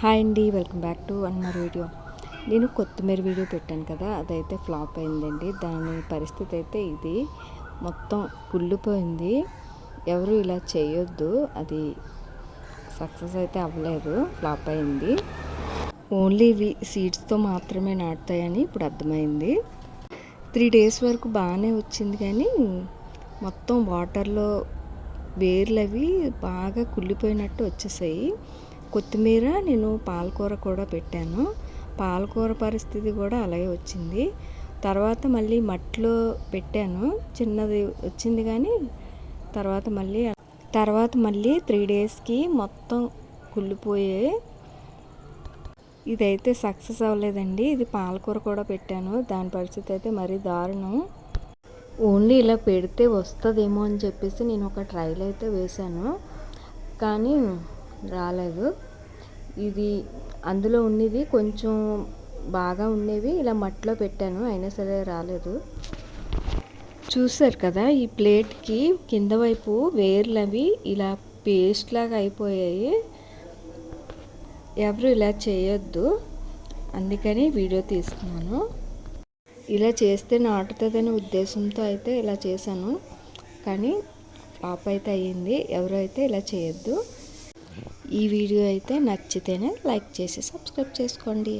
Hi అండి, welcome back to one more video. నేను కొత్తిమీర వీడియో పెట్టాను కదా, అదైతే ఫ్లాప్ అయిందండి. దాని పరిస్థితి అయితే ఇది మొత్తం కుళ్ళిపోయింది. ఎవరు ఇలా చేయొద్దు, అది సక్సెస్ అయితే అవ్వలేదు, ఫ్లాప్ అయింది. ఓన్లీ ఇవి సీడ్స్తో మాత్రమే నాటుతాయని ఇప్పుడు అర్థమైంది. 3 days వరకు బాగానే వచ్చింది, కానీ మొత్తం వాటర్లో వేర్లు అవి బాగా కుళ్ళిపోయినట్టు వచ్చేసాయి. కొత్తిమీర నేను పాలకూర కూడా పెట్టాను. పాలకూర పరిస్థితి కూడా అలాగే వచ్చింది. తర్వాత మళ్ళీ మట్టిలో పెట్టాను, చిన్నది వచ్చింది, కానీ తర్వాత మళ్ళీ 3 daysకి మొత్తం కుళ్ళిపోయాయి. ఇదైతే సక్సెస్ అవ్వలేదండి. ఇది పాలకూర కూడా పెట్టాను, దాని పరిస్థితి అయితే మరీ దారుణం. ఓన్లీ ఇలా పెడితే వస్తుందేమో అని చెప్పేసి నేను ఒక ట్రైల్ అయితే వేశాను, కానీ రాలేదు. ఇది అందులో ఉన్నది కొంచెం బాగా ఉండేవి ఇలా మట్టిలో పెట్టాను, అయినా సరే రాలేదు. చూసారు కదా, ఈ ప్లేట్కి కింద వైపు వేర్లు అవి ఇలా పేస్ట్ లాగా అయిపోయాయి. ఎవరు ఇలా చేయొద్దు, అందుకని వీడియో తీస్తున్నాను. ఇలా చేస్తే నాటుతుందనే ఉద్దేశంతో అయితే ఇలా చేశాను, కానీ ఫ్లాప్ అయితే అయ్యింది. ఎవరు అయితే ఇలా చేయొద్దు. ఈ వీడియో అయితే నచ్చితేనే లైక్ చేసి సబ్స్క్రైబ్ చేసుకోండి.